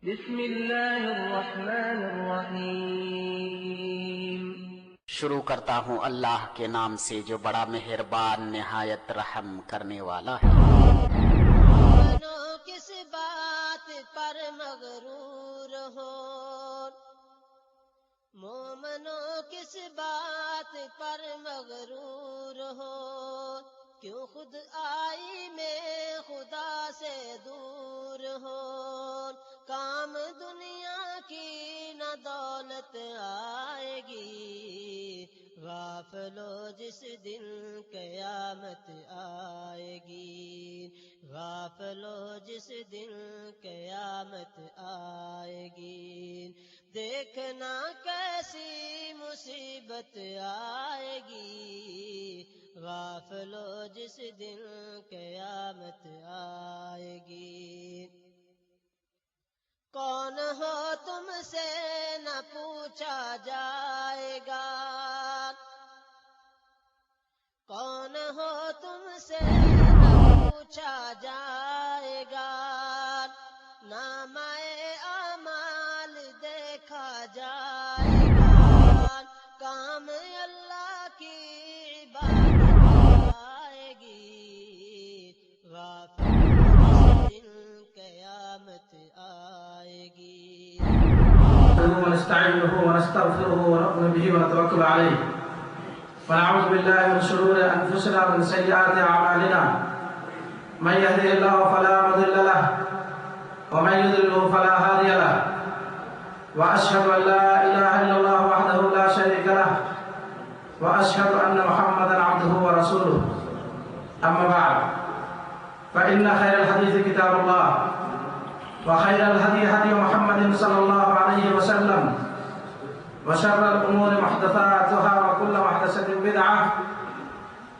بسم اللہ الرحمن الرحیم۔ شروع کرتا ہوں اللہ کے نام سے جو بڑا مہربان نہایت رحم کرنے والا ہے۔ مومنوں کس بات پر مغرور ہو، مومنوں کس بات پر مغرور ہو، کیوں خود آئی میں خدا سے دور ہو، کام دنیا کی نہ دولت آئے گی، غافلو جس دن قیامت آئے گی، غافلو جس دن قیامت آئے گی، دیکھنا کیسی مصیبت آئے گی، غافلو جس دن قیامت آئے گی۔ کون ہو تم سے نہ پوچھا جائے گا، کون ہو تم سے نہ پوچھا جائے گا، نامہ اعمال دیکھا جائے گا، کام اللہ کی عبادت آئے گی، غافل جس دن قیامت آئے گی۔ ونستعينه ونستغفره ونؤمن به ونتوكل عليه ونعوذ بالله من شرور انفسنا ومن سيئات اعمالنا، من يهده الله فلا مضل له ومن يضلل فلا هادي له، واشهد ان لا اله الا الله وحده لا شريك له، واشهد ان محمدا عبده ورسوله، اما بعد فان خير الحديث كتاب الله، وخير الهدي هدي محمد صلى الله عليه وسلم، وشر الأمور محدثاتها وكل محدثة بدعة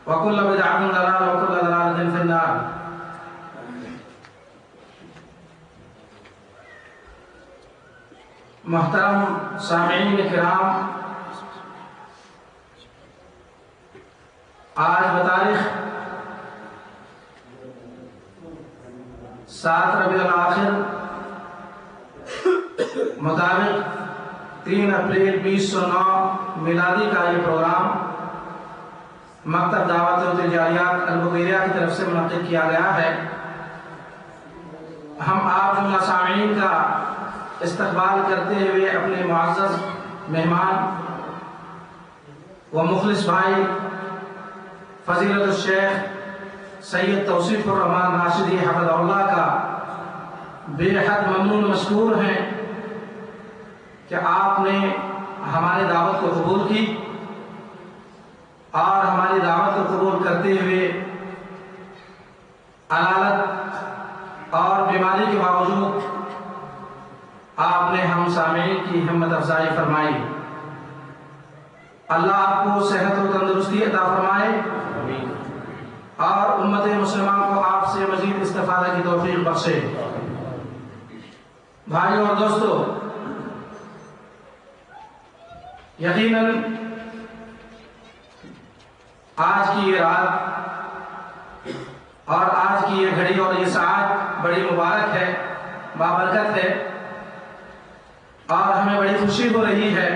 وكل بدعة ضلالة وكل ضلالة في النار۔ محترم سامعین کرام، آج بتاریخ 7 ربیع الاخر مطابق 3 اپریل 2009 میلادی کا یہ پروگرام مکتب دعوت و تجاریات البقیریہ کی طرف سے منعقد کیا گیا ہے۔ ہم آپ جملہ سامعین کا استقبال کرتے ہوئے اپنے معزز مہمان و مخلص بھائی فضیلت الشیخ سید توصیف الرحمان راشدی حفظہ اللہ کا بے حد ممنون مشکور ہیں کہ آپ نے ہماری دعوت کو قبول کی، اور ہماری دعوت کو قبول کرتے ہوئے علالت اور بیماری کے باوجود آپ نے ہم سامعین کی ہمت افزائی فرمائی۔ اللہ آپ کو صحت و تندرستی عطا فرمائے اور امت مسلمان کو آپ سے مزید استفادہ کی توفیق بخشے۔ بھائیوں اور دوستو، یقیناً آج کی یہ رات اور آج کی یہ گھڑی اور یہ ساعت بڑی مبارک ہے، بابرکت ہے، اور ہمیں بڑی خوشی ہو رہی ہے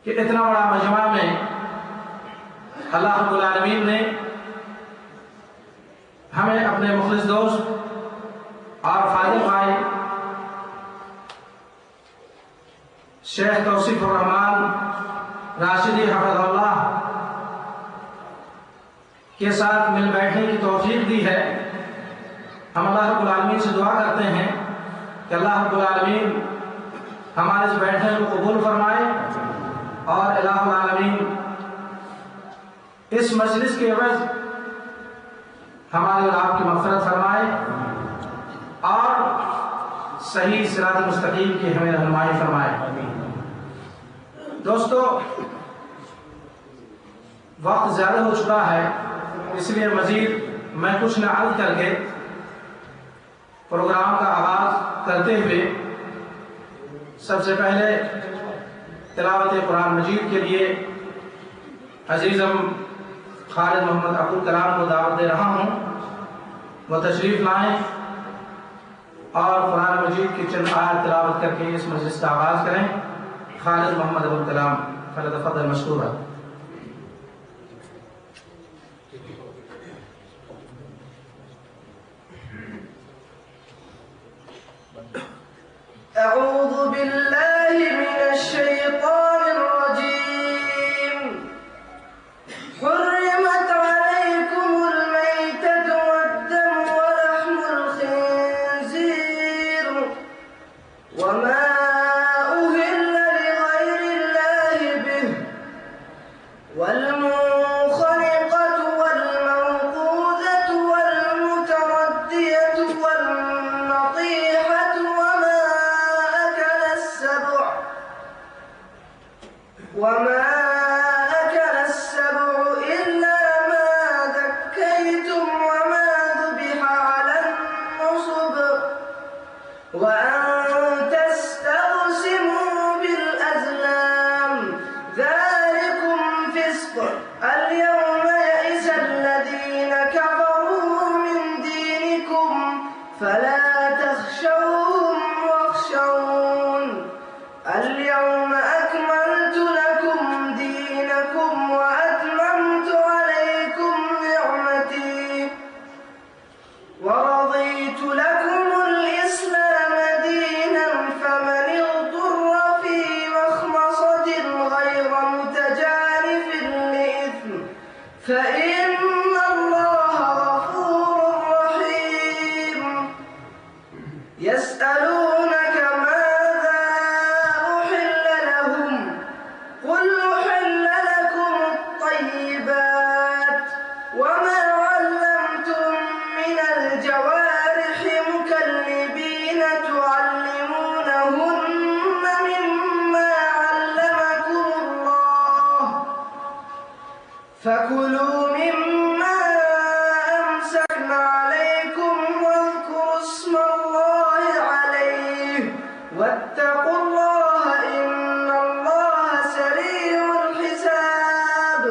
کہ اتنا بڑا مجمع میں اللہ رب العالمین نے ہمیں اپنے مخلص دوست اور فاضل بھائی شیخ توصیف الرحمان راشدی حفظہ اللہ کے ساتھ مل بیٹھنے کی توفیق دی ہے۔ ہم اللہ رب العالمین سے دعا کرتے ہیں کہ اللہ رب العالمین ہمارے اس بیٹھنے کو قبول فرمائے، اور الہ العالمین اس مجلس کے عوض ہمارے اور آپ کی مغفرت فرمائے اور صحیح صراط مستقیم کی ہمیں رہنمائی فرمائے۔ دوستو، وقت زیادہ ہو چکا ہے، اس لیے مزید میں کچھ نہ عرض کر کے پروگرام کا آغاز کرتے ہوئے سب سے پہلے تلاوت قرآن مجید کے لیے عزیزم خالد محمد عبدالکلام کو دعوت دے رہا ہوں، وہ تشریف لائیں اور قرآن مجید کی چند آیات تلاوت کر کے اس مجلس کا آغاز کریں۔ خالد محمد ابو الکلام فلیتفضل مشکورا۔ أعوذ بالله من الشيطان الرجيم حرمت عليكم الميتة والدم ولحم الخنزير وما أهل لغير الله به والمنخنقة والموقوذة والمتردية والنطيحة وما أكل السبع إلا ما ذكيتم وما ذبح على النصب وأن تستقسموا بالأزلام ذلكم فسق اليوم يئس الذين كفروا من دينكم فلا تخشوهم واخشون اليوم أكملت لكم دينكم وأتممت عليكم نعمتي ورضيت لكم الإسلام دينا فمن اضطر في مخمصة غير متجانف لإثم فإن الله غفور رحيم يسألونك ماذا أحل لهم قل أحل لكم الطيبات وما علمتم من الجوارح مكلبين تعلمونهن مما علمكم الله فكلوا مما أمسكن عليكم واذكروا اسم الله عليه واتقوا الله إن الله سريع الحساب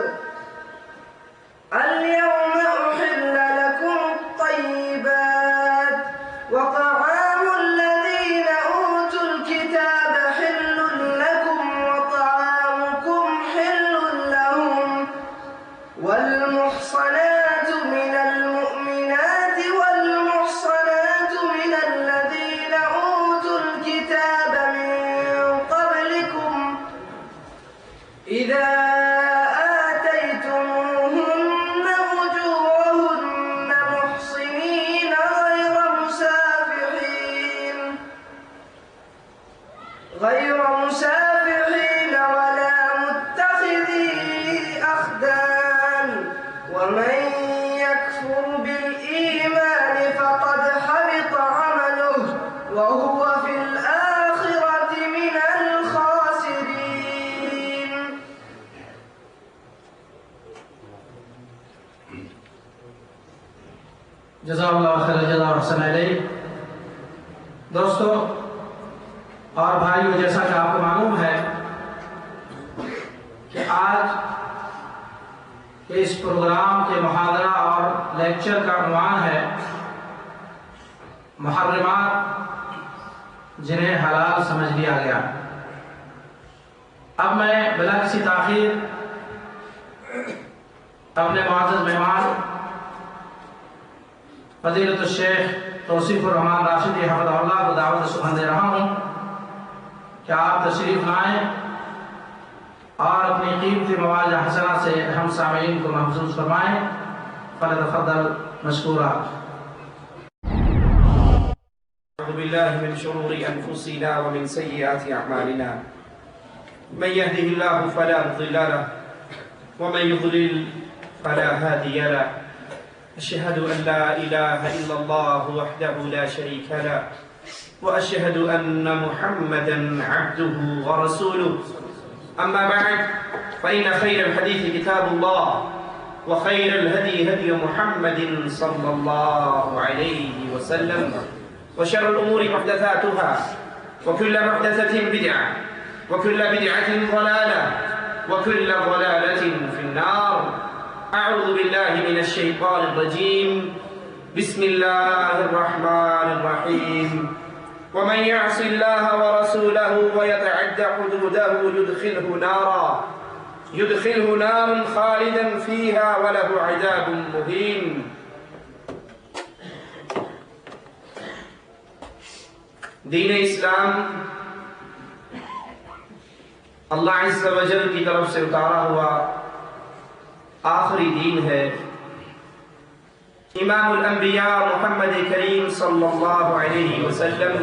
اليوم أحل لكم الطيبات وطعام الذين أوتوا الكتاب حل لكم وطعامكم حل لهم والمحصنات من المؤمنات والمحصنات من الذين أوتوا الكتاب من قبلكم إذا آتيتموهن أجورهن محصنين غير مسافحين ولا متخذي أخدان ومن يكفر بالإيمان فقد حبط عمله وهو في الآخرة من الخاسرين جزاک اللہ خیر الجزا و احسن الیک۔ دوستو اور بھائیو، جیسا کہ آپ کو معلوم ہے کہ آج اس پروگرام کے محاضرہ اور لیکچر کا عنوان ہے محرمات جنہیں حلال سمجھ لیا گیا۔ اب میں بلا کسی تاخیر اپنے معزز مہمان فضیلت الشیخ توصیف الرحمان راشدی حفظہ اللہ کو دعوت سخن دے رہا ہوں کہ آپ تشریف لائیں اور اپنی قیمتی مواد حسنہ سے ہم سامعین کو محفوظ فرمائیں۔ فلیتفضل مشکورا۔ أعوذ بالله من شرور أنفسنا ومن سيئات أعمالنا من يهده الله فلا مضل له ومن يضلل فلا هادي له أشهد أن لا إله إلا الله وحده لا شريك له وأشهد أن محمدا عبده ورسوله أما بعد فإن خير الحديث كتاب الله وخير الهدي هدي محمد صلى الله عليه وسلم وشر الأمور محدثاتها وكل محدثة بدعة وكل بدعة ضلالة وكل ضلالة في النار۔ أعوذ بالله من الشيطان الرجيم بسم اللہ الرحمن الرحیم ومن يعص الله ورسوله ويتعد حدوده يدخله نارا خالدا فيها وله عذاب مهين. دین اسلام اللہ عز و جل کی طرف سے اتارا ہوا آخری دین ہے. امام الانبیاء محمد کریم صلی اللہ علیہ وسلم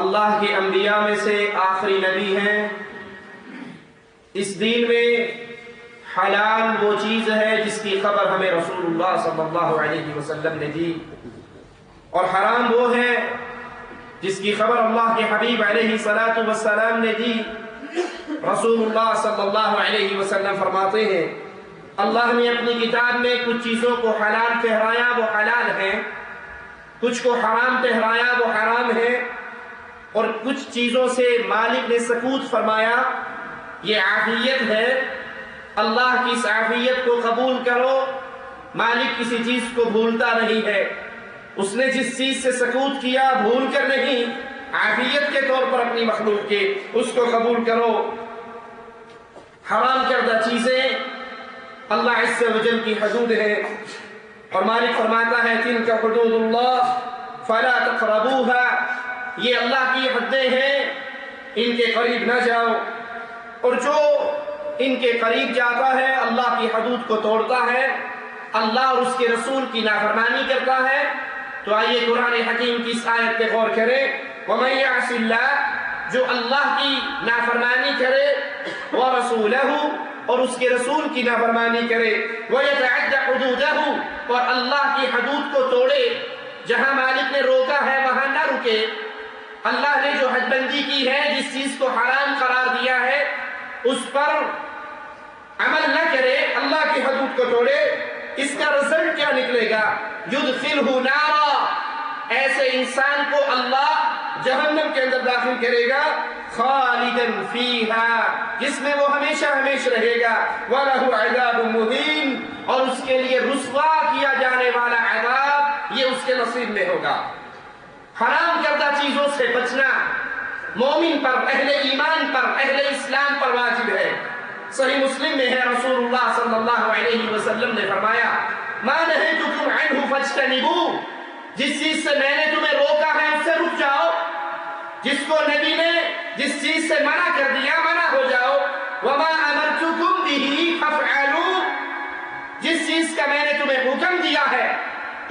اللہ کے انبیاء میں سے آخری نبی ہیں. اس دین میں حلال وہ چیز ہے جس کی خبر ہمیں رسول اللہ صلی اللہ علیہ وسلم نے دی، اور حرام وہ ہے جس کی خبر اللہ کے حبیب علیہ السلام نے دی. رسول اللہ صلی اللہ علیہ وسلم فرماتے ہیں اللہ نے اپنی کتاب میں کچھ چیزوں کو حلال ٹھہرایا وہ حلال ہیں، کچھ کو حرام ٹھہرایا وہ حرام ہے، اور کچھ چیزوں سے مالک نے سکوت فرمایا یہ عافیت ہے، اللہ کی اس عافیت کو قبول کرو. مالک کسی چیز کو بھولتا نہیں ہے، اس نے جس چیز سے سکوت کیا بھول کر نہیں، عافیت کے طور پر اپنی مخلوق کے، اس کو قبول کرو. حرام کردہ چیزیں اللہ عز و جل کی حدود ہے، اور مالک فرماتا ہے تلک حدود اللہ فلا تقربوها، یہ اللہ کی حدیں ہیں ان کے قریب نہ جاؤ. اور جو ان کے قریب جاتا ہے اللہ کی حدود کو توڑتا ہے، اللہ اور اس کے رسول کی نافرمانی کرتا ہے. تو آئیے قرآن حکیم کی اس آیت پہ غور کریں. وَمَن يَعْصِ اللَّهَ، جو اللہ کی نافرمانی کرے، وَرَسُولَهُ، اور اس کے رسول کی نافرمانی کرے، وَيَتَعَدَّ حُدُودَهُ، اور اللہ کی حدود کو توڑے، جہاں مالک نے روکا ہے وہاں نہ رکے. اللہ نے جو حد بندی کی ہے، جس چیز کو حرام قرار دیا ہے اس پر عمل نہ کرے، اللہ کی حدود کو توڑے. اس کا رزلٹ کیا نکلے گا؟ یدخلہ نارا، ایسے انسان کو اللہ جہنم کے اندر داخل کرے گا، خالدا فیہا، جس میں وہ ہمیشہ ہمیشہ رہے گا، وَلَهُ عَذَابٌ مُهِينٌ، اور اس کے لیے رسوا کیا جانے والا عذاب یہ اس کے نصیب میں ہوگا. حرام کردہ چیزوں سے بچنا مومن پر، اہل ایمان پر، اہل اسلام پر واجب ہے. صحیح مسلم میں ہے رسول اللہ صلی اللہ علیہ وسلم نے فرمایا مَا نَهَيْتُكُمْ عَنْهُ فَاجْتَنِبُوهُ، جس چیز سے میں نے تمہیں روکا ہے اس سے رک جاؤ. جس کو نبی نے جس چیز سے منع کر دیا منع ہو جاؤ. وَمَا أَمَرْتُكُمْ بِهِ فَافْعَلُوا، جس چیز کا میں نے تمہیں حکم دیا ہے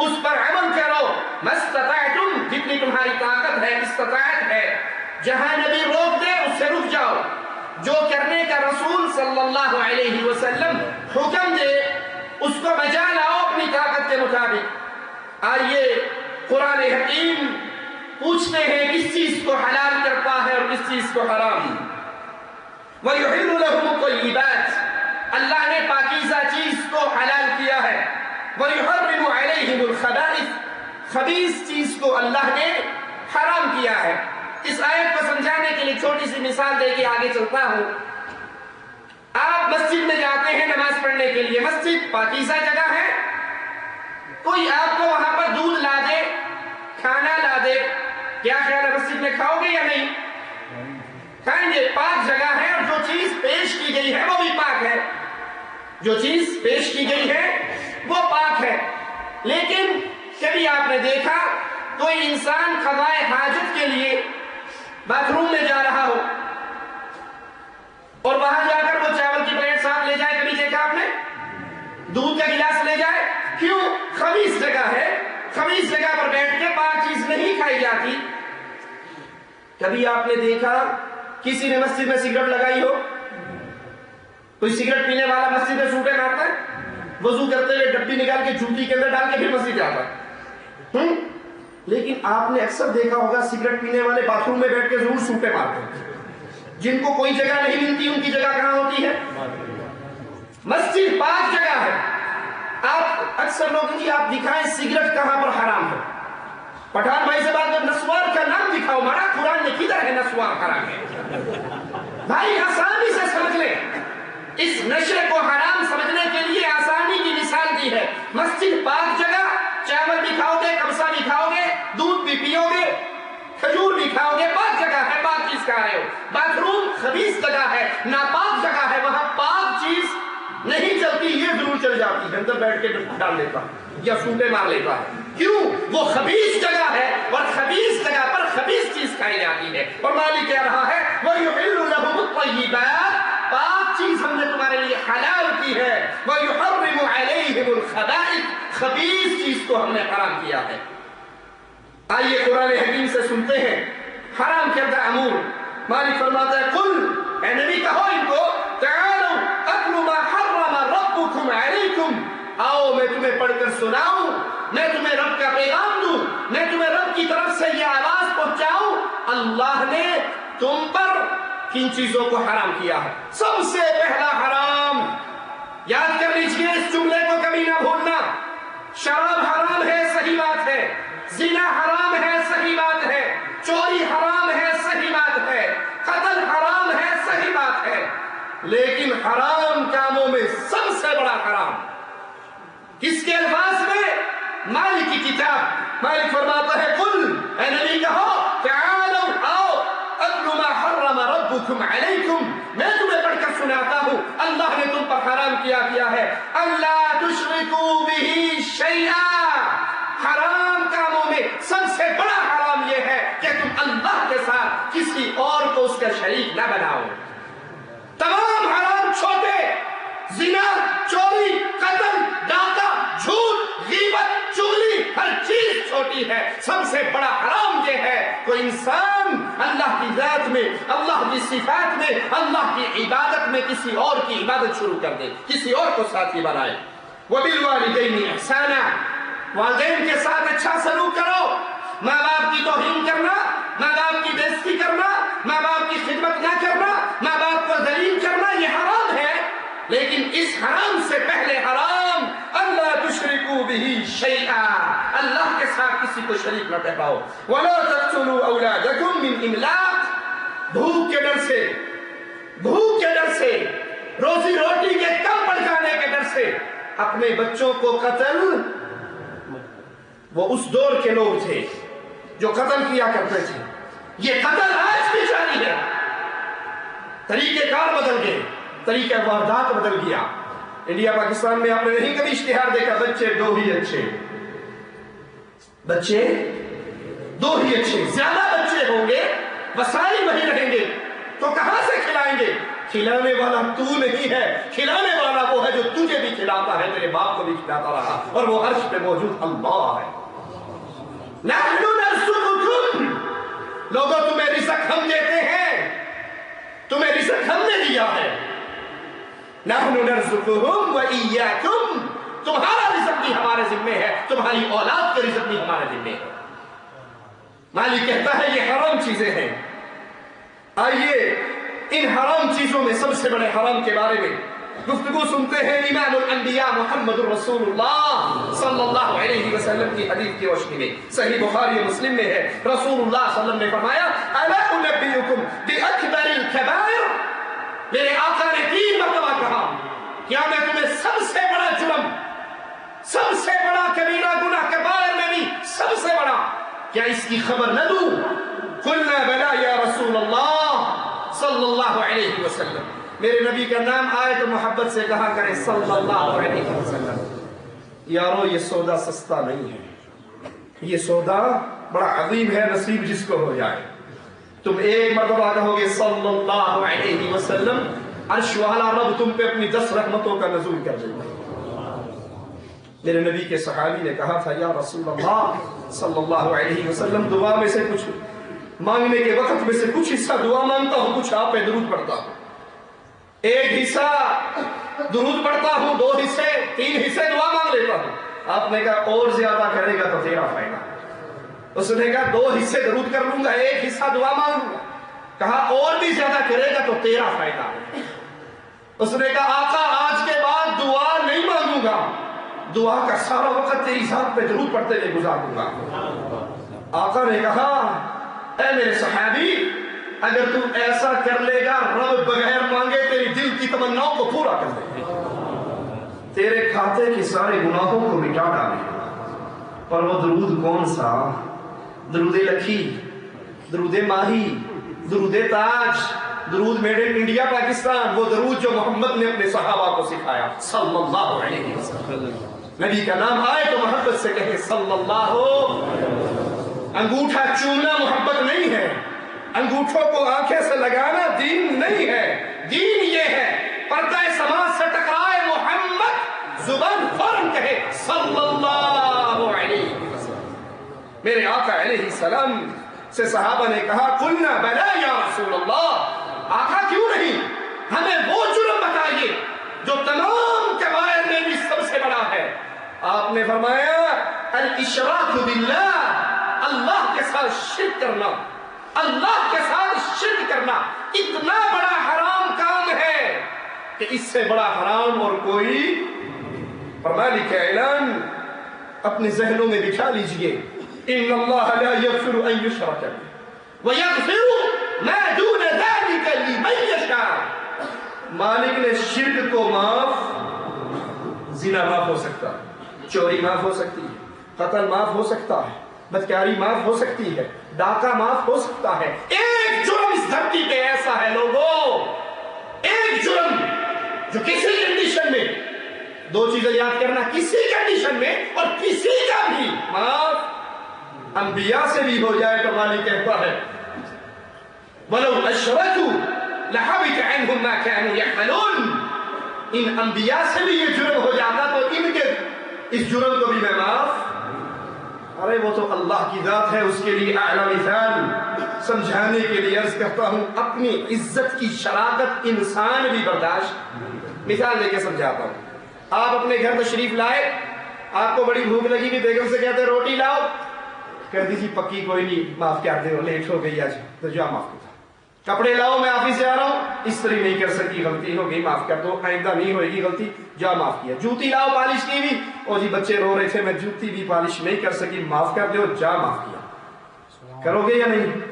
اس پر عمل کرو. مَسْتَطَعْتُمْ، جتنی تمہاری طاقت ہے، استطاعت ہے. جہاں نبی روک دے اس سے رک جاؤ. جو کرنے کا رسول صلی اللہ علیہ وسلم حکم دے اس کو بجا لاؤ اپنی طاقت کے مطابق. آئیے قرآن حکیم پوچھتے ہیں کس چیز کو حلال کرتا ہے اور کس چیز کو حرام. وَيُحِلُّ لَهُمُ الطَّيِّبَاتِ، اللہ نے پاکیزہ چیز کو حلال کیا ہے. وَيُحَرِّمُ عَلَيْهِمُ الْخَبَائِثَ، خبیث چیز کو اللہ نے حرام کیا ہے. اس آیت کو سمجھانے کے لیے چھوٹی سی مثال دے کے آگے چلتا ہوں. آپ مسجد میں جاتے ہیں نماز پڑھنے کے لیے، مسجد پاکیزہ جگہ ہے، کوئی آپ کو وہاں پر دودھ لا دے، کھانا لا دے، کیا خیال ہے مسجد میں کھاؤ گے یا نہیں؟ کھائیں گے. پاک جگہ ہے، اور جو چیز پیش کی گئی ہے وہ بھی پاک ہے. جو چیز پیش کی گئی ہے وہ پاک ہے. لیکن کبھی آپ نے دیکھا کوئی انسان قضاء حاجت کے لیے باتھ روم میں جا رہا ہو اور وہاں جا کر وہ چاول کی پلیٹ ساتھ لے جائے؟ کبھی دیکھا آپ نے؟ دودھ کا گلاس لے جائے؟ کیوں؟ خبیث جگہ ہے، خبیث جگہ پر بیٹھ کے پاک چیز نہیں کھائی جاتی. کبھی آپ نے دیکھا کسی نے مسجد میں سگریٹ لگائی ہو؟ کوئی سگریٹ پینے والا مسجد میں سوٹے مارتا ہے؟ وضو کرتے ہوئے ڈبی نکال کے جوتی کے اندر ڈال کے پھر مسجد جاتا ہے. لیکن آپ نے اکثر دیکھا ہوگا سگریٹ پینے والے باتھ روم میں بیٹھ کے ضرور سوٹے مارتے ہیں. جن کو کوئی جگہ نہیں ملتی ان کی جگہ کہاں ہوتی ہے؟ مسجد پاک جگہ ہے. آپ اکثر لوگ جی آپ دکھائیں سگریٹ کہاں پر حرام ہے. پٹھان بھائی سے بات کریں نسوار کا نام دکھاؤ، مارا قرآن نے کدھر ہے نسوار حرام ہے؟ بھائی آسانی سے سمجھ لیں، اس نشے کو حرام سمجھنے کے لیے آسانی کی مثال دی ہے. مسجد پاک جگہ خبیث جگہ ہے، ناپاک جگہ ہے، وہاں پاک چیز نہیں چلتی، یہ ضرور چل جاتی ہے، اندر بیٹھ کے ڈال لیتا یا سوٹے مار لیتا ہے۔ کیوں؟ وہ خبیث جگہ ہے اور خبیث جگہ پر خبیث چیز کھائی جاتی ہے۔ اور مالک کہہ رہا ہے وَيُحِلُّ لَهُمُ الطَّيِّبَاتِ، پاک چیز ہم نے تمہارے لیے حلال کی ہے، وَيُحَرِّمُ عَلَيْهِمُ الْخَبَائِثَ، خبیث چیز کو ہم نے حرام کیا ہے۔ آئیے قرآن حکیم سے سنتے ہیں حرام کردہ امور۔ مالک فرماتا ہے قل، اے نبی کہو ان کو، تعالوا اتل ما حرم ربکم علیکم، آؤ میں تمہیں پڑھ کر سناؤں، میں تمہیں رب کا پیغام دوں، میں تمہیں رب کی طرف سے یہ آواز پہنچاؤں اللہ نے تم پر کن چیزوں کو حرام کیا ہے۔ سب سے پہلا حرام، یاد کر لیجئے اس جملے کو کبھی نہ بھولنا، شراب حرام ہے صحیح بات ہے، زنا حرام ہے صحیح بات ہے، چوری حرام ہے صحیح بات ہے، قتل حرام ہے صحیح بات ہے، لیکن حرام کاموں میں سب سے بڑا حرام کس کے الفاظ میں؟ مالک کی کتاب۔ مالک فرماتا ہے قل، اے نبی کہو، تعالوا آؤ، اتل ما حرم ربکم علیکم، میں تمہیں پڑھ کر سناتا ہوں اللہ نے تم پر حرام کیا ہے، اللہ تشرکوا بہ شیئا، حرام کاموں میں سب سے بڑا حرام یہ ہے کہ تم اللہ کے ساتھ کسی اور کو اس کا شریک نہ بناؤ۔ تمام حرام چھوٹے، زنا، چوری، قتل، ڈاکہ، جھوٹ، غیبت، چغلی، ہر چیز چھوٹی ہے، سب سے بڑا حرام یہ ہے کوئی انسان اللہ کی ذات میں، اللہ کی صفات میں، اللہ کی عبادت میں کسی اور کی عبادت شروع کر دے، کسی اور کو ساتھی بنائے۔ وَبِالْوَالِدَيْنِ إِحْسَانًا، والدین کے ساتھ اچھا سلوک کرو، ماں باپ کی توہین کرنا، ماں باپ کی بے عزتی کرنا، ماں باپ کی خدمت نہ کرنا، ماں باپ کو ذلیل کرنا یہ حرام ہے، لیکن اس حرام سے پہلے حرام اللہ تشرکوا بہ شیئا، اللہ کے ساتھ کسی کو شریک نہ ٹھہراؤ۔ ولا تقتلوا اولادکم من املاق، بھوک کے ڈر سے، بھوک کے ڈر سے، روزی روٹی کے کم پڑ جانے کے ڈر سے اپنے بچوں کو قتل، وہ اس دور کے لوگ تھے جو قتل کیا کرتے تھے، یہ قتل آج بھی جاری ہے، طریقہ کار بدل گئے، طریقہ واردات بدل گیا۔ انڈیا پاکستان میں آپ نے نہیں کبھی اشتہار دیکھا بچے دو ہی اچھے، بچے دو ہی اچھے، زیادہ بچے ہوں گے وسائل وہی رہیں گے تو کہاں سے کھلائیں گے؟ کھلانے والا تو نہیں ہے، کھلانے والا وہ ہے جو تجھے بھی کھلاتا ہے، تیرے باپ کو بھی کھلاتا رہا، اور وہ عرش پہ موجود اللہ ہے۔ نحن نرزقکم، لوگوں تمہیں رزق ہم دیتے ہیں، تمہیں رزق ہم نے دیا ہے۔ نحن نرزقہم وإیاکم، تمہارا رزق بھی ہمارے ذمے ہے، تمہاری اولاد کے رزق بھی ہمارے ذمے ہے۔ مالک کہتا ہے یہ حرام چیزیں ہیں۔ آئیے ان حرام چیزوں میں سب سے بڑے حرام کے بارے میں گفتگو سنتے ہیں امام الانبیاء محمد الرسول اللہ صلی اللہ علیہ وسلم کی حدیث کی روشنی میں۔ صحیح بخاری و مسلم میں ہے، رسول اللہ صلی اللہ علیہ وسلم نے فرمایا الا انبئکم باکبر الکبائر، میرے آقا نے 3 مرتبہ کہا کیا میں تمہیں سب سے بڑا جرم، سب سے بڑا کبیرہ گناہ کبائر میں بھی سب سے بڑا، کیا اس کی خبر نہ دوں؟ قلنا بلا یا رسول اللہ صلی اللہ علیہ وسلم، میرے نبی کا نام آئے تو محبت سے کہا کرے صلی اللہ علیہ وسلم۔ یارو یہ سودا سستا نہیں ہے، یہ سودا بڑا عظیم ہے، نصیب جس کو ہو جائے۔ تم ایک مرتبہ کہو گے صلی اللہ علیہ وسلم، عرش والا رب تم پہ اپنی 10 رحمتوں کا نزول کر دے گا۔ میرے نبی کے صحابی نے کہا تھا یا رسول اللہ صلی اللہ علیہ وسلم، دعا میں سے کچھ مانگنے کے وقت میں سے کچھ حصہ دعا مانگتا ہوں، کچھ آپ پہ درود پڑھتا ہوں، ایک حصہ درود پڑھتا ہوں، 2 حصے 3 حصے دعا مانگ لیتا ہوں۔ آپ نے کہا اور زیادہ کرے گا تو تیرا فائدہ۔ اس نے کہا 2 حصے درود کر لوں گا، 1 حصہ دعا مانگوں گا۔ کہا اور بھی زیادہ کرے گا تو تیرا فائدہ۔ اس نے کہا آقا آج کے بعد دعا نہیں مانگوں گا، دعا کا سارا وقت تیری ذات پہ درود پڑھتے ہوئے گزار دوں گا۔ آقا نے کہا اے میرے صحابی، اگر تم ایسا کر لے گا رب بغیر مانگے تیری دل کی تمناؤں کو پورا کر دے گا، تیرے کھاتے کے سارے گناہوں کو مٹا ڈالے گا۔ پر وہ درود کون سا؟ درود لکھی، درود ماہی، درود تاج، درود میڈ ان انڈیا پاکستان، وہ درود جو محمد نے اپنے صحابہ کو سکھایا صلی اللہ علیہ وسلم. نبی کا نام آئے تو محبت سے کہے صلی اللہ. انگوٹھا چومنا محبت نہیں ہے، انگوٹھوں کو آنکھیں سے لگانا دین نہیں ہے. دین یہ ہے پردہ سماج سے ٹکرائے محمد زبان فوراً کہے صلی اللہ علیہ وسلم. میرے آقا علیہ السلام سے صحابہ نے کہا قلنا بلا یا رسول اللہ، آقا کیوں نہیں، ہمیں وہ جرم بتائیے جو تمام کبائر میں بھی سب سے بڑا ہے. آپ نے فرمایا الاشراک باللہ، اللہ کے ساتھ شرک کرنا. اللہ کے ساتھ شرک کرنا اتنا بڑا حرام کام ہے کہ اس سے بڑا حرام اور کوئی. فرمایا لکھا اعلان اپنے ذہنوں میں بٹھا لیجئے ان اللہ لا یغفر ان یشرک بہ ویغفر ما دون ذلک لمن یشاء. مالک نے شرک کو معاف، زنا معاف ہو سکتا ہے، چوری معاف ہو سکتی ہے، قتل معاف ہو سکتا ہے، بدکاری معاف ہو سکتی ہے، ڈاکہ معاف ہو سکتا ہے. ایک جرم اس دھرتی پہ ایسا ہے لوگوں، ایک جرم جو کسی کنڈیشن میں، دو چیزیں یاد کرنا، کسی کنڈیشن میں اور کسی کا بھی معاف انبیاء سے بھی ہو جائے تو مالک کہتا ہے وَلَوْ أَشْرَكُوا لَحَبِطَ عَنْهُمْ مَا كَانُوا يَعْمَلُونَ. ان انبیاء سے بھی یہ جرم ہو جاتا تو ان کے اس جرم کو بھی میں معاف. ارے وہ تو اللہ کی ذات ہے، اس کے لیے اعلیٰ مثال سمجھانے کے لیے عرض کرتا ہوں اپنی عزت کی شراکت انسان بھی برداشت. مثال دے کے سمجھاتا ہوں. آپ اپنے گھر تشریف لائے، آپ کو بڑی بھوک لگی بھی، بیگم سے کہتے روٹی لاؤ، کہتی جی پکی کوئی نہیں معاف کر دے، لیٹ ہو گئی آج تو جا معاف کرتا. کپڑے لاؤ میں آفس سے آ رہا ہوں، استری نہیں کر سکی، غلطی ہو گئی معاف کر دو، آئندہ نہیں ہوئے گی غلطی، جا معاف کیا. جوتی لاؤ پالش کی بھی، اور جی بچے رو رہے تھے میں جوتی بھی پالش نہیں کر سکی، معاف کر دو، جا معاف کیا. کرو گے یا نہیں؟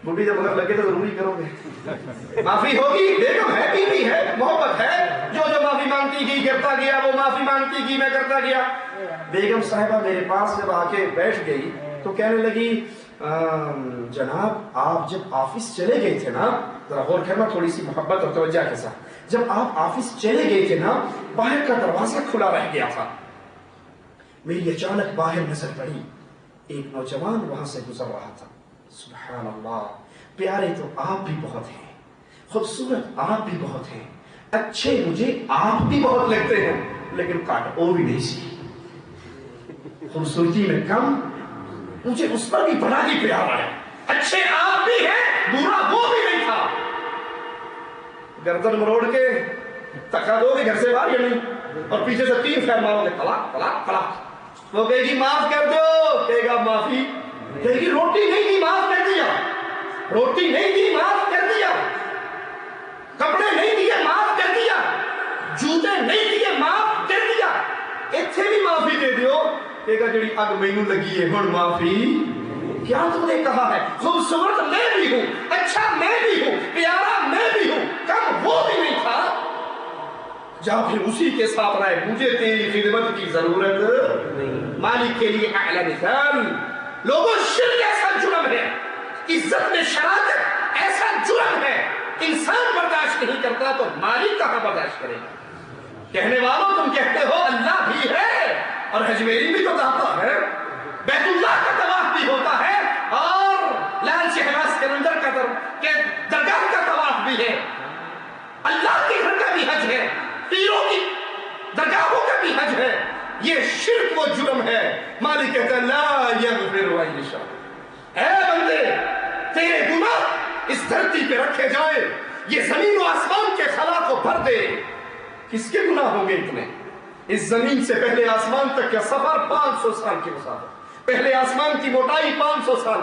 بڈھی جب اگر لگے تو ضروری کرو گے. معافی ہوگی، بیگم ہے، بیوی ہے، محبت ہے، جو جو معافی مانگتی گئی کرتا گیا، وہ معافی مانگتی گئی میں کرتا گیا. بیگم صاحبہ میرے پاس جب آ کے بیٹھ گئی تو کہنے لگی جناب آپ جب آفس چلے گئے تھے نا، ذرا غور کرنا تھوڑی سی محبت اور توجہ کے ساتھ، جب آپ آفس چلے گئے تھے نا باہر کا دروازہ کھلا رہ گیا تھا، میری اچانک باہر نظر پڑی، ایک نوجوان وہاں سے گزر رہا تھا. سبحان اللہ، پیارے تو آپ بھی بہت ہیں، خوبصورت آپ بھی بہت ہیں، اچھے مجھے آپ بھی بہت لگتے ہیں، لیکن کاٹ او بھی نہیں سی، خوبصورتی میں کم، مجھے اس پر بھی بڑا ہی پیارا ہے. اچھے آپ بھی ہیں، برا وہ بھی نہیں تھا. گردن مروڑ کے تکا دو گے گھر سے باہر یا نہیں، اور پیچھے سے 3 پھیر مارو گے طلاق طلاق طلاق. وہ کہے گی معاف کر دو، کہے گا معافی، کہے گی روٹی نہیں دی معاف کر دیا، روٹی نہیں دی معاف کر دیا، کپڑے نہیں دیے معاف کر دیا، جوتے نہیں دیے معاف کر دیا، اتنے بھی معافی دے دیو، کہے گا جڑی اگ مینوں لگی ہے ہن معافی کیا تم نے کہا ہے. خوبصورت میں بھی ہوں، اچھا میں بھی ہوں، پیارا میں بھی ہوں، کم وہ بھی نہیں تھا. جا پھر اسی کے ساتھ رہے، مجھے تیری خدمت کی ضرورت نہیں. مالک کے لیے اعلی مثال. لوگوں شرک ایسا جرم ہے، عزت میں شراکت ایسا جرم ہے، انسان برداشت نہیں کرتا تو مالک کہاں برداشت کرے گا. کہنے والوں تم کہتے ہو اللہ بھی ہے اور حجمیری بھی تو داتا ہے، بیت اللہ کا طواف بھی ہوتا ہے اور لال شہباز سکندر کا درگاہ کا طواف بھی ہے، اللہ کے گھر کا بھی حج ہے، پیروں کی درگاہوں کا بھی حج ہے. یہ شرک و جرم ہے. مالک کہتا ہے لا یغفر ان یشاء. اے بندے تیرے گناہ اس دھرتی پہ رکھے جائیں، یہ زمین و آسمان کے خلا کو بھر دے. کس کے گناہ ہوں گے اتنے؟ اس زمین سے پہلے آسمان تک کا سفر 500 سال کی مسافت، پہلے آسمان کی موٹائی 500 سال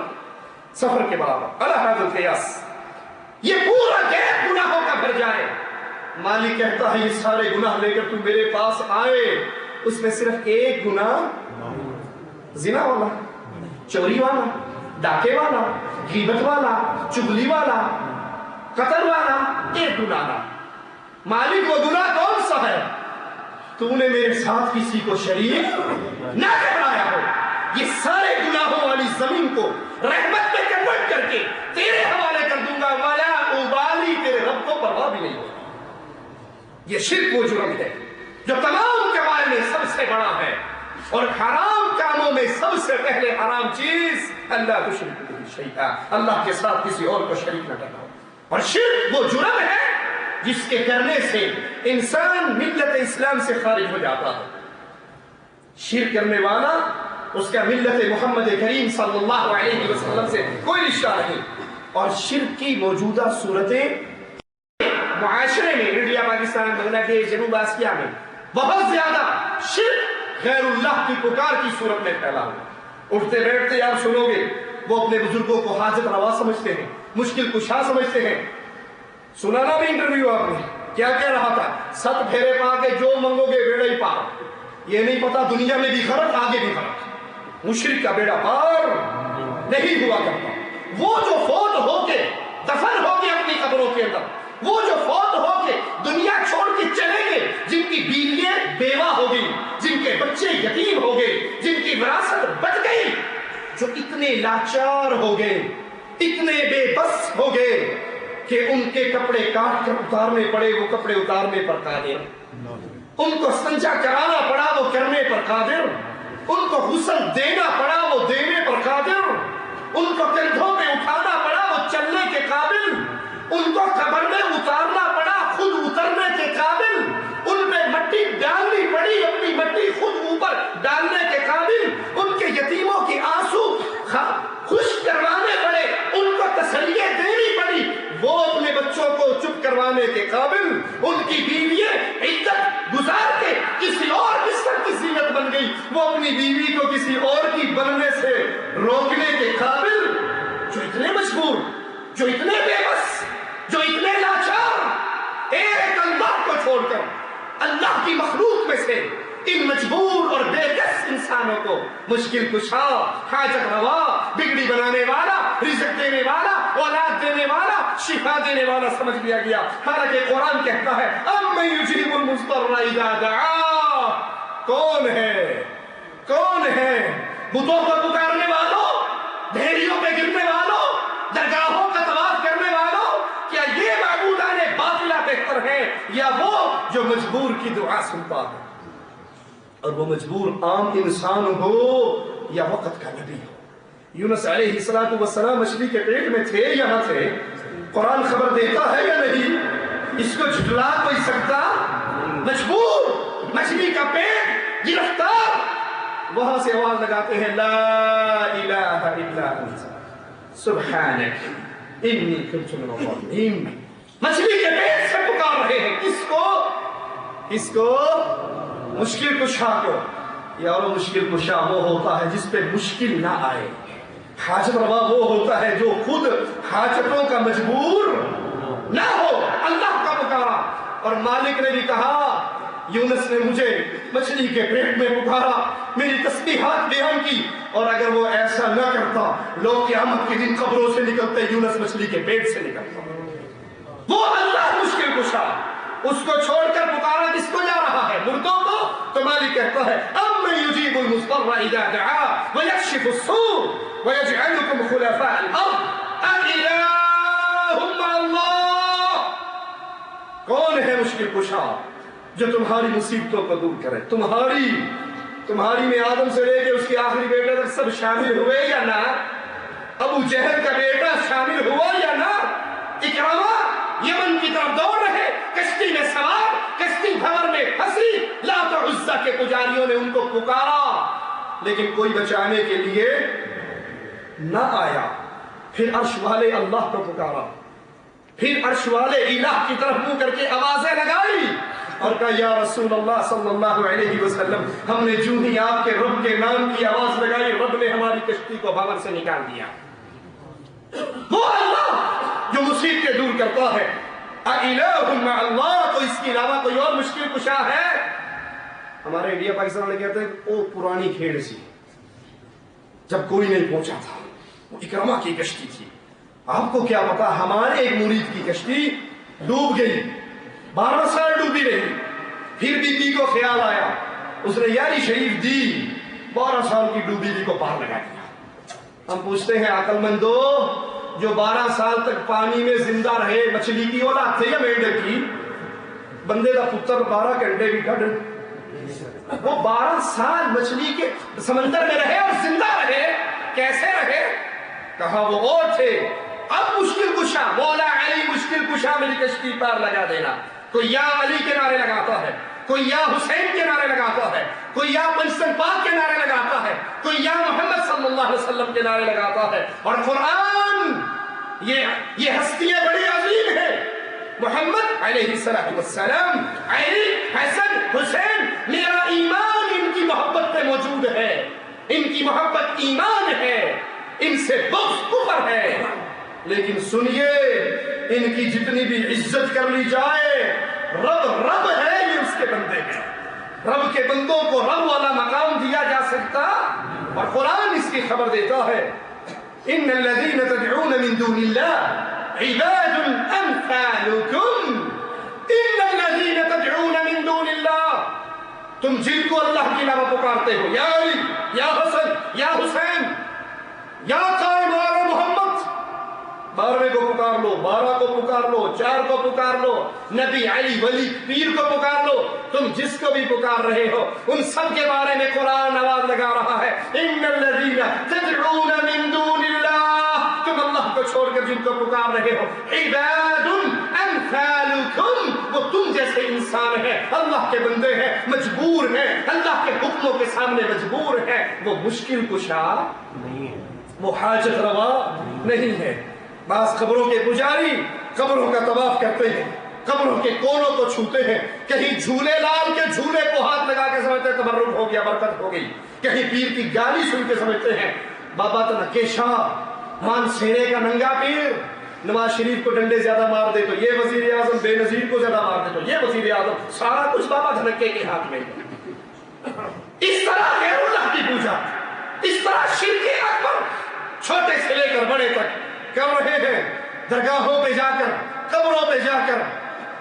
سفر کے برابر. الحمد القیاس، یہ پورا گیپ گناہوں کا بھر جائے. مالک کہتا ہے یہ سارے گناہ لے کر تم میرے پاس آئے، اس میں صرف ایک گناہ زنا والا، چوری والا، ڈاکے والا، غیبت والا، چغلی والا، قتل والا، ایک گناہ نہ. مالک وہ گناہ کون سا ہے؟ تو نے میرے ساتھ کسی کو شریک نہ ٹھہرایا ہو. یہ سارے گناہوں والی زمین کو رحمت میں کنورٹ کر کے تیرے حوالے کر دوں گا. وَلَا أُبَالِ پرواہ بھی نہیں ہوتی۔ یہ شرک وہ جرم ہے جو تمام کبائر میں سب سے بڑا ہے، اور حرام کاموں میں سب سے پہلے حرام چیز اللہ کو شریک بھی شیئا، اللہ کے ساتھ کسی اور کو شریک نہ کرنا۔ اور شرک وہ جرم ہے جس کے کرنے سے انسان ملت اسلام سے خارج ہو جاتا ہے۔ شرک کرنے والا اس کا ملت محمد کریم صلی اللہ علیہ وسلم سے کوئی رشتہ نہیں۔ اور شرک کی موجودہ صورتیں معاشرے میں، انڈیا، پاکستان، بنگلہ دیش، جنوب ایشیا میں بہت زیادہ شرک غیر اللہ کی پکار کی صورت میں پھیلا ہوا۔ اٹھتے بیٹھتے آپ سنو گے وہ اپنے بزرگوں کو حاجت روا سمجھتے ہیں، مشکل کشا سمجھتے ہیں۔ سنانا بھی انٹرویو آپ نے کیا کہہ رہا تھا، 7 پھیرے پا کے جو منگو گے بیڑا ہی پار۔ یہ نہیں پتا دنیا میں بھی غرق، آگے بھی غرق۔ مشرک کا بیڑا پار نہیں ہوا کرتا۔ وہ جو فوت ہو کے دفن ہو کے اپنی قبروں کے اندر، وہ جو فوت ہو کے دنیا چھوڑ کے چلے گئے، جن کی بیویاں بیوہ ہو گئی، جن کے بچے یتیم ہو گئے، جن کی وراثت بچ گئی، جو اتنے لاچار ہو گئے، اتنے بے بس ہو گئے کہ ان کے کپڑے کاٹ کر اتارنے پڑے، وہ کپڑے اتارنے پر قادر، ان کو استنجا کرانا پڑا، وہ کرنے پر قادر، ان کو غسل دینا پڑا، وہ دینے پر قادر، ان کو کندھوں پہ اٹھانا پڑا، وہ چلنے کے قابل، ان کو قبر میں اتارنا پڑا، خود اترنے کے قابل، ان پہ مٹی ڈالنی پڑی، اپنی مٹی خود اوپر ڈالنے کے قابل، ان کے یتیموں کی آنسو خشک کروانے پڑے، ان کو تسلیہ دینی پڑی، وہ اپنے بچوں کو چپ کروانے کے قابل، ان کی بیویاں عدت گزار کے کسی اور بستر کی زینت بن گئی، وہ اپنی بیوی کو کسی اور کی بننے سے روکنے کے قابل، جو اتنے مجبور، جو اتنے بے بس، جو اتنے لاچار، ایک اللہ کو چھوڑ کر اللہ کی مخلوق میں سے ان مجبور اور بے کس انسانوں کو مشکل کشا، حاجت روا، بگڑی بنانے والا، رزق دینے والا، اولاد دینے والا، شفا دینے والا سمجھ لیا گیا۔ حالانکہ قرآن کہتا ہے اَمَّن يُجِيبُ الْمُضْطَرَّ إِذَا دَعَاهُ، کون ہے، کون ہے بتوں کو پکارنے والوں، ڈھیریوں پہ گرنے والوں، درگاہوں کا طواف کرنے والوں، کیا یہ معبودان باطلہ بہتر ہے یا وہ جو مجبور کی دعا سنتا ہے؟ اور وہ مجبور عام انسان ہو یا وقت کا نبی ہو۔ یونس علیہ السلام مچھلی کے پیٹ میں تھے یا نہ تھے؟ قرآن خبر دیتا ہے یا نہیں؟ اس کو جھٹلا کوئی سکتا؟ مجبور، مچھلی کا پیٹ، گرفتار، وہاں سے آواز لگاتے ہیں لا الہ الا انت سبحانک انی کنت من الظالمین۔ مچھلی کے پیٹ سے پکار رہے ہیں کس کو؟ کس کو؟ مشکل کشا کو۔ یارو مشکل کشا وہ ہوتا ہے جس پہ مشکل نہ آئے، حاجت روا وہ ہوتا ہے جو خود حاجتوں کا مجبور نہ ہو، اللہ کا پکارا۔ اور مالک نے بھی کہا یونس نے مجھے مچھلی کے پیٹ میں پکارا، میری تسبیحات بیان کی، اور اگر وہ ایسا نہ کرتا لوگ قیامت کے دن قبروں سے نکلتے، یونس مچھلی کے پیٹ سے نکلتا۔ وہ اللہ مشکل کشا، اس کو چھوڑ کر پکارا کس کو جا رہا ہے؟ مردوں کو؟ تو مالک کہتا ہے اَمَّن يُجِيبُ الْمُضْطَرَّ إِذَا دَعَاهُ وَيَكْشِفُ السُّوءَ وَيَجْعَلُكُمْ خُلَفَاءَ الْأَرْضِ أَإِلَٰهٌ مَّعَ اللَّهِ، کون ہے مشکل کشا جو تمہاری مصیبتوں کو دور کرے؟ تمہاری میں آدم سے لے کے اس کے آخری بیٹے تک سب شامل ہوئے یا نہ؟ ابو جہل کا بیٹا شامل ہوا یا نہ؟ اکرامہ یمن کی طرف دوڑ رہے، کشتی میں سوار، کشتی بھور میں پھنسی، لات و عزا کے پجاریوں نے ان کو پکارا لیکن کوئی بچانے کے لیے نہ آیا۔ پھر عرش والے اللہ کو پکارا، پھر عرش والے الہ کی طرف منہ کر کے آوازیں لگائی اور کہا یا رسول اللہ صلی اللہ علیہ وسلم، ہم نے جو ہی آپ کے رب کے نام کی آواز لگائی، رب نے ہماری کشتی کو بھور سے نکال دیا۔ وہ اللہ جو مصیبتیں دور کرتا ہے، اِلَٰهٌ مَّعَ اللَّهِ، تو اس کے علاوہ کوئی اور مشکل کشا ہے؟ ہمارے انڈیا پاکستان والے کہتے ہیں وہ پرانی کھیڑ سی، جب کوئی نہیں پہنچا تھا، وہ اکرامہ کی کشتی تھی۔ آپ کو کیا پتا ہمارے ایک مرید کی کشتی ڈوب گئی، 12 سال ڈوبی رہی، پھر بی بی کو خیال آیا، اس نے یاری شریف دی، 12 سال کی ڈوبی بی کو پار لگا دیا۔ ہم پوچھتے ہیں عقل مندو، جو 12 سال تک پانی میں زندہ رہے، مچھلی کی اولاد تھے یا مینڈک کی؟ بندے کا پتر 12 گھنٹے بھی کھڑ، وہ 12 سال مچھلی کے سمندر میں رہے اور زندہ رہے، کیسے رہے؟ کہا وہ اور تھے۔ اب مشکل کشا، مولا علی مشکل کشا میری کشتی پار لگا دینا۔ کوئی یا علی کے نعرے لگاتا ہے، کوئی یا حسین کے نعرے لگاتا ہے، کوئی یا پنجتن پاک کے نعرے لگاتا ہے، کوئی یا محمد صلی اللہ علیہ وسلم کے نعرے لگاتا ہے۔ اور قرآن یہ ہستیاں بڑی عظیم ہیں، محمد علیہ السلام، علی، حسن، حسین، میرا ایمان ان کی محبت پہ موجود ہے، ان کی محبت ایمان ہے، ان سے بغض کفر ہے۔ لیکن سنیے، ان کی جتنی بھی عزت کر لی جائے، رب ہے، یہ اس کے بندے ہیں، رب کے بندوں کو رب والا مقام دیا جا سکتا، اور قرآن اس کی خبر دیتا ہے، ان الذین تدعون من دون اللہ عباد امثالکم، ان الذین تدعون من دون اللہ، تم جن کو اللہ کے علاوہ پکارتے ہو، یا علی، یا حسن، یا حسین، یا قائم آل محمد، 12 کو پکار لو، 12 کو پکار لو، 4 کو پکار لو، نبی، علی، ولی، پیر کو پکار لو، تم جس کو بھی پکار رہے ہو، ان سب کے بارے میں قرآن آواز لگا رہا ہے، ان الذین تدعون من دون اللہ، تم اللہ کو چھوڑ کر جن کو پکار رہے ہو، عباد امثالکم، وہ تم جیسے انسان ہیں، اللہ کے بندے ہیں، مجبور ہیں، اللہ کے حکموں کے سامنے مجبور ہیں، وہ مشکل کشا نہیں ہے، وہ حاجت روا نہیں ہے۔ بعض قبروں کے پجاری قبروں کا طواف کرتے ہیں، قبروں کے کونوں کو چھوتے ہیں، کہیں جھولے لال کے جھولے کو ہاتھ لگا کے سمجھتے ہیں تبرک ہو گیا، برکت ہو گئی، کہیں پیر کی گالی سن کے سمجھتے ہیں بابا تنکے شاہ، مان سینے کا ننگا پیر، نواز شریف کو ڈنڈے زیادہ مار دے تو یہ وزیر اعظم، بے نظیر کو زیادہ مار دے تو یہ وزیر اعظم، سارا کچھ بابا دھنکے کے ہاتھ میں۔ اس طرح غیر اللہ کی پوجا، اس طرح شرک اکبر چھوٹے سے لے کر بڑے تک کر رہے ہیں، درگاہوں پہ جا کر، قبروں پہ جا کر،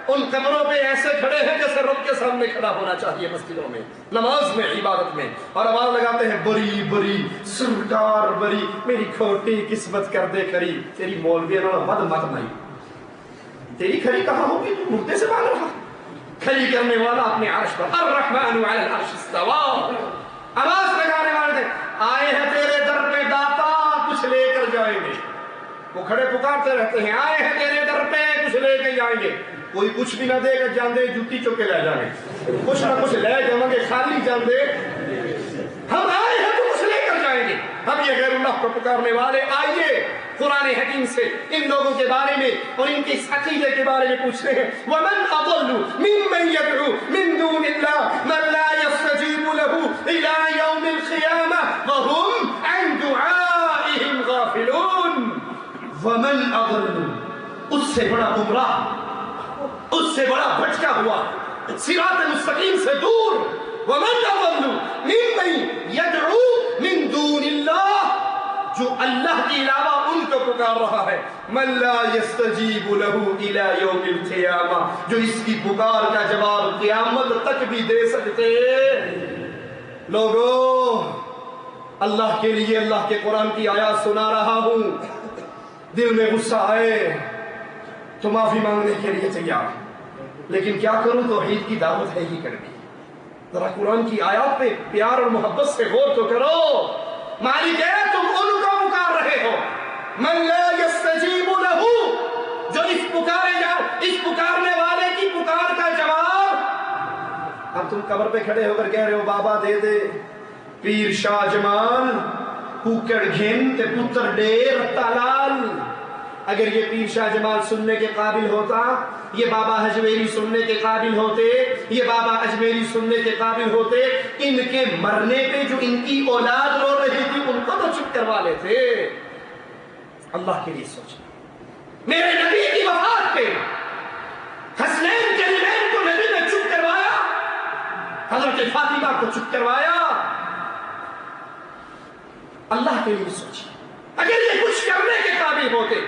ان قبروں پہ ایسے کھڑے ہیں جیسے رب کے سامنے کھڑا ہونا چاہیے، مسجدوں میں، نماز میں، عبادت میں، اور آواز لگاتے ہیں بری بری سرکار بری، میری کھوٹی قسمت کر دے کھری، تیری مولوی مد مت نہیں، تیری کھری کہاں ہوگی، تو مردے سے مانگ رہا، کھری کرنے والا اپنے عرش پر، الرحمن علی العرش استوى، آواز لگانے والے آئے ہیں تیرے در پہ داتا، کچھ لے کر جائیں گے، وہ کھڑے پکارتے رہتے ہیں، آئے ہیں تیرے در پہ کچھ لے کے جائیں گے، کوئی کچھ بھی نہ دے گا، جان دے جوتی چک کے لے جائیں گے، کچھ نہ کچھ لے جائیں گے، خالی جان دے، ہم آئے ہیں تو کچھ لے کر جائیں گے۔ ہم یہ غیر اللہ کو پکارنے والے، آئیے قرآن حکیم سے ان لوگوں کے بارے میں اور ان کے اس عقیدے کے بارے میں پوچھتے ہیں، وَمَنْ أَضَلُّ مِمَّنْ يَدْعُو مِن دُونِ اللَّهِ مَنْ لَا يَسْتَجِيبُ لَهُ إِلَى يَوْمِ الْقِيَامَةِ وَهُمْ عَنْ دُعَائِهِمْ غَافِلُونَ۔ وَمَنْ أَضَلُّ، اس سے بڑا گمراہ، اس سے بڑا بھٹکا ہوا، صراط مستقیم سے دور، وَمَنْ أَضَلُّ مِمَّنْ يَدْعُو مِن دُونِ اللَّهِ، جو اللہ کے علاوہ ان کو پکار رہا ہے، مَن لَا يَسْتَجِيبُ لَهُ إِلَى يَوْمِ الْقِيَامَةِ، جو اس کی پکار کا جواب قیامت تک بھی دے سکتے۔ لوگو، اللہ کے لیے اللہ کے قرآن کی آیات سنا رہا ہوں، دل میں غصہ آئے تو معافی مانگنے کے لیے تیار، لیکن کیا کروں، توحید کی دعوت ہے ہی کرنی، ذرا قرآن کی آیات پہ پیار اور محبت سے غور تو کرو۔ مالک ہے، تم ان کو پکار رہے ہو، من لا یستجیب لہ، جو اس پکارنے والے کی پکار کا جواب، اب تم قبر پہ کھڑے ہو کر کہہ رہے ہو بابا دے دے، پیر شاہ جمال کوکڑ گھن تے پتر ڈیر تالال۔ اگر یہ پیر شاہ جمال سننے کے قابل ہوتا، یہ بابا اجمیری سننے کے قابل ہوتے، یہ بابا اجمیری سننے کے قابل ہوتے، ان کے مرنے پہ جو ان کی اولاد رو رہی تھی ان کو تو چپ کروا لیتے۔ اللہ کے لیے سوچیں، میرے نبی کی وفات پہ حسنین کریمین کو نبی نے چپ کروایا، حضرت فاطمہ کو چپ کروایا۔ اللہ کے لیے سوچیں، اگر یہ کچھ کرنے کے قابل ہوتے،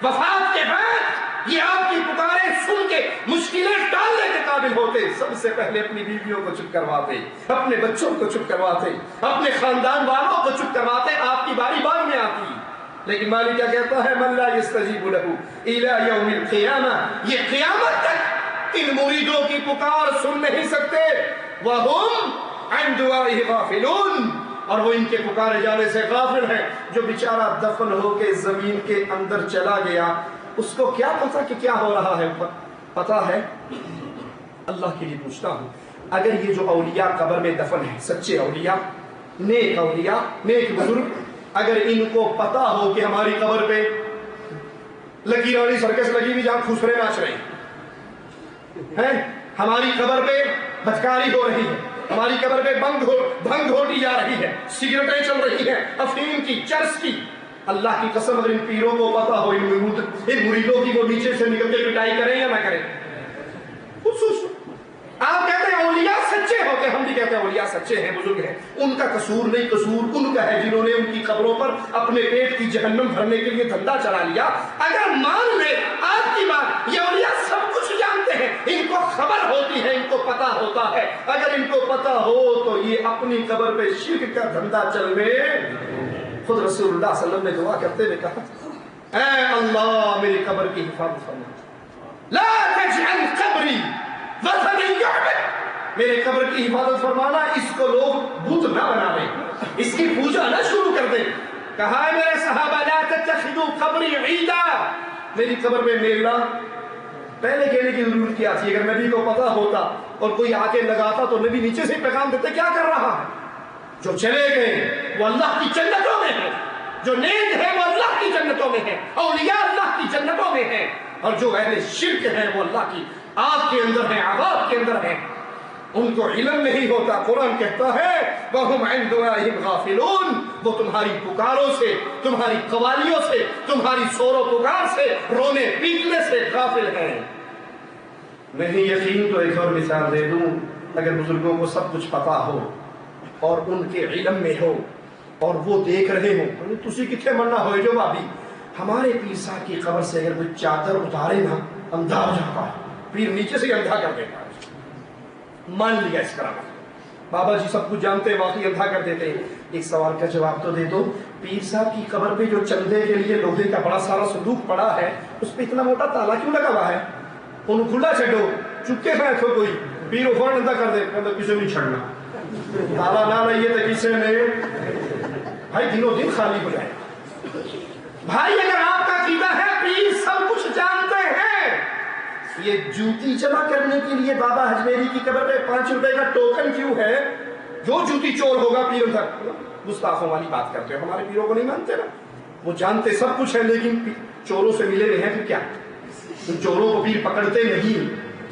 وفات کے بعد یہ آپ کی پکاریں سن کے مشکلیں ٹالنے کے قابل ہوتے، سب سے پہلے اپنی بیویوں کو چپ کرواتے، اپنے بچوں کو چپ کرواتے، اپنے خاندان والوں کو چپ کرواتے، آپ کی باری بعد میں آتی۔ لیکن مالک کیا کہتا ہے؟ من لا یستجیب لہ الی یوم القیامہ، یہ قیامت تک ان مریدوں کی پکار سن نہیں سکتے. وہم عن دعائہ غافلون، اور وہ ان کے پکارے جانے سے غافل ہیں. جو بیچارہ دفن ہو کے زمین کے اندر چلا گیا، اس کو کیا پتا کہ کیا ہو رہا ہے؟ پتا ہے؟ اللہ کے لیے پوچھتا ہوں، اگر یہ جو اولیاء قبر میں دفن ہیں، سچے اولیاء، نیک اولیاء، نیک بزرگ، اگر ان کو پتا ہو کہ ہماری قبر پہ لکی رانی سرکس لگی ہوئی جہاں خسرے ناچ رہے ہیں، ہماری قبر پہ بدکاری ہو رہی ہے، ہماری قبر پہ بھنگ گھوٹی جا رہی ہے، سگریٹیں چل رہی ہیں، افیم کی، چرس کی، اللہ کی قسم اگر ان پیروں کو پتا ہو، ان مریدوں کی، وہ نیچے سے نکل کے پٹائی کریں یا نہ کریں؟ آپ کہتے ہیں اولیاء سچے ہوتے ہیں، ہم بھی کہتے ہیں اولیاء سچے ہیں، بزرگ ہیں. ان کا قصور نہیں، قصور ان کا ہے جنہوں نے ان کی قبروں پر اپنے پیٹ کی جہنم بھرنے کے لیے دھندا چلا لیا. اگر مان لے آپ کی بات، یہ اولیاء سب کچھ جانتے ہیں، ان کو خبر ہوتی ہے، ان کو پتا ہوتا ہے. اگر ان کو پتا ہو تو یہ اپنی قبر پہ شرک کا دھندا چلنے. خود رسول اللہ صلی اللہ علیہ وسلم نے دعا کرتے ہوئے کہا، اے اللہ میری قبر کی حفاظت فرما، لا تجعل قبری وطن یعبد، میرے قبر کی حفاظت فرمانا، اس کو لوگ بت نہ بنا دیں، اس کی پوجا نہ شروع کر دیں. کہا ہے میرے صحابہ، لا تتخذوا قبری عیدا، میری قبر میں میلہ پہلے کہنے کی ضرورت کیا تھی؟ اگر نبی کو پتا ہوتا اور کوئی آ کے لگاتا تو نبی نیچے سے پیغام دیتے کیا کر رہا ہے؟ جو چلے گئے وہ اللہ کی جنتوں میں ہیں، جو نیک ہے وہ اللہ کی جنتوں میں ہیں، اولیاء اللہ کی جنتوں میں ہیں، اور جو اہل شرک ہیں وہ اللہ کی آگ کے اندر ہیں، عذاب کے اندر ہیں. ان کو علم نہیں ہوتا. قرآن کہتا ہے وَهُمْ عِنْ دُعَائِهِمْ غَافِلُونَ، وہ تمہاری پکاروں سے، تمہاری قوالیوں سے، تمہاری شور و پکار سے، رونے پیٹنے سے غافل ہیں. نہیں یقین تو ایک اور مثال دے دوں. اگر بزرگوں کو سب کچھ پتا ہو اور ان کے علم میں ہو اور وہ دیکھ رہے ہوں، تسی کتنے مرنا ہوئے جو بابی، ہمارے پیر صاحب کی قبر سے اگر کوئی چادر اتارے نا، اندھا ہو جاتا ہے، پیر نیچے سے اندھا کر دیتا ہے. مان لیا اس طرح بابا جی سب کچھ جانتے ہیں، واقعی اندھا کر دیتے ہیں. ایک سوال کا جواب تو دے دو، پیر صاحب کی قبر پہ جو چندے کے لیے لوہے کا بڑا سارا صندوق پڑا ہے، اس پہ اتنا موٹا تالا کیوں لگا ہوا ہے؟ انہوں کھلا چھڑو، چکے ہیں تو کوئی پیر فوراً اندھا کر دے، مطلب کسی نہیں چھڑنا، تالا نہ لئیے تو کسی نے بھائی دنوں دن خالی ہو جائے. بھائی اگر آپ کا عقیدہ ہے پیر سب کچھ جانتے ہیں، یہ جوتی جمع کرنے کے لیے بابا حجمیری کی قبر پہ 5 روپے کا ٹوکن کیوں ہے؟ جو جوتی چور ہوگا پیر اندر. گستاخوں والی بات کرتے ہو، ہمارے پیروں کو نہیں مانتے نا. وہ جانتے سب کچھ ہے لیکن چوروں سے ملے ہوئے ہیں، پھر کیا؟ ان چوروں کو پیر پکڑتے نہیں،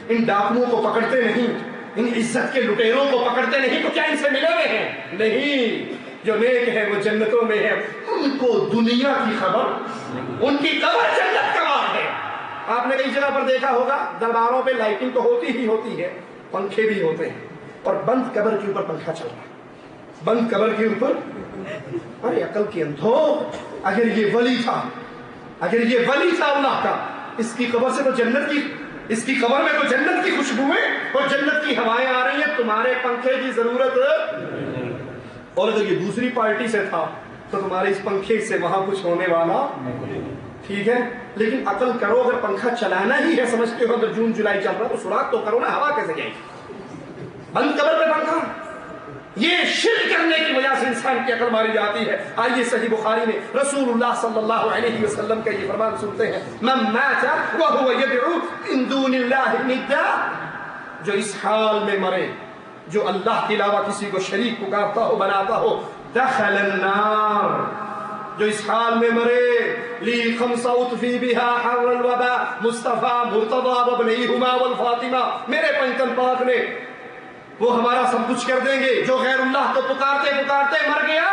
ان ڈاکوؤں کو پکڑتے نہیں، ان عزت کے لٹیروں کو پکڑتے نہیں، تو کیا ان سے ملے ہوئے ہیں؟ نہیں. جو نیک ہے وہ جنتوں میں ہے، ان کو دنیا کی خبر، ان کی قبر جنت کا بات ہے. آپ نے کئی جگہ پر دیکھا ہوگا درباروں پہ لائٹنگ تو ہوتی ہی ہوتی ہے، پنکھے بھی ہوتے ہیں، اور بند قبر کے اوپر پنکھا چل رہا ہے، بند قبر کے اوپر. ارے عقل کے اندھو، اگر یہ ولی تھا، اگر یہ ولی تھا اللہ کا، اس کی قبر سے تو جنت کی، اس کی قبر میں تو جنت کی خوشبوئیں اور جنت کی ہوائیں آ رہی ہیں، تمہارے پنکھے کی ضرورت. اور اگر یہ دوسری پارٹی سے تھا تو تمہارے اس پنکھے سے وہاں کچھ ہونے والا. ٹھیک ہے، لیکن عقل کرو، اگر پنکھا چلانا ہی ہے، سمجھتے ہو تو جون جولائی چل رہا تو سوراخ تو کرو نا، ہوا کیسے جائے گی؟ بند قبر پہ پنکھا، یہ شرک کرنے کی وجہ سے انسان کی عقل ماری جاتی ہے. آئیے صحیح بخاری میں رسول اللہ صلی اللہ علیہ وسلم کا یہ فرمان سنتے ہیں، من مات وهو يدعو من دون الله ندا، جو اس حال میں مرے، جو اللہ کے علاوہ کسی کو شریک پکارتا ہو، بناتا ہو، دخل النار، جو اس حال میں مرے، لی خمسہ اطفی بہا حر الوبا مصطفیٰ مرتضی وابنیہما والفاطمہ، میرے پنجتن پاک نے وہ ہمارا سب کچھ کر دیں گے. جو غیر اللہ کو پکارتے پکارتے مر گیا،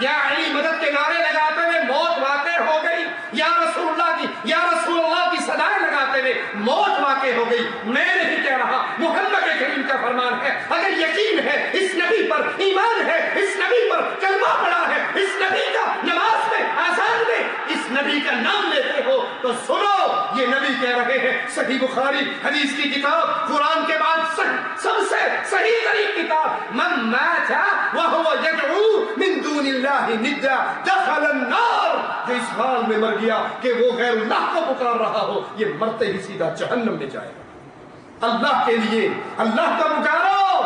یا علی مدد کے نعرے لگاتے ہوئے موت واقع ہو گئی، یا رسول اللہ کی، یا رسول اللہ کی صدائیں لگاتے ہوئے موت واقع ہو گئی. میں نہیں کہہ رہا، محمد کریم کا فرمان ہے. اگر یقین ہے، اس نبی پر ایمان ہے، اس نبی پر کلمہ پڑا ہے، اس نبی کا نماز میں، آزان میں اس نبی کا نام لیتے ہو تو سنو، یہ نبی کہہ رہے ہیں. صحیح بخاری حدیث کی کتاب، قرآن کے بعد سب سے صحیح ترین کتاب، من مات وهو يدعو من دون الله ندا دخل النار، کہ اس حال میں مر گیا کہ وہ غیر اللہ کو پکار رہا ہو، یہ مرتے ہی سیدھا جہنم میں جائے گا۔ اللہ کے لیے اللہ کا پکارو،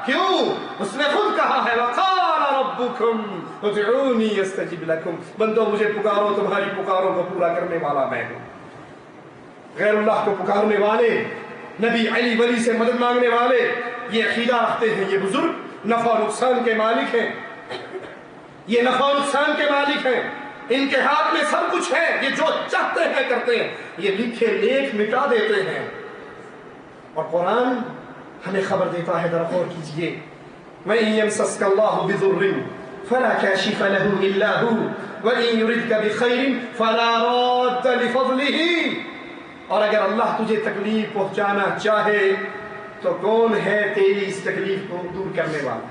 کیوں؟ اس نے خود کہا ہے وَقَالَ رَبُّكُمْ ادْعُونِي أَسْتَجِبْ لَكُمْ، بندو مجھے پکارو، تمہاری پکاروں کو پورا کرنے والا میں ہوں۔ غیر اللہ کو پکارنے والے، نبی علی ولی سے مدد مانگنے والے یہ عقیدہ رکھتے ہیں یہ بزرگ نفع و نقصان کے مالک ہیں، یہ نفع و نقصان کے مالک ہیں، ان کے ہاتھ میں سب کچھ ہے، یہ جو چاہتے ہیں کرتے ہیں، یہ لکھے لیکھ مٹا دیتے ہیں۔ اور قرآن ہمیں خبر دیتا ہے، ذرا غور کیجئے، وَإِن يَمْسَسْكَ اللَّهُ بِضُرٍّ فَلَا كَاشِفَ لَهُ إِلَّا هُوَ وَإِن يُرِدْكَ بِخَيْرٍ فَلَا رَادَّ لِفَضْلِهِ، اور اگر اللہ تجھے تکلیف پہنچانا چاہے تو کون ہے تیری اس تکلیف کو دور کرنے والا؟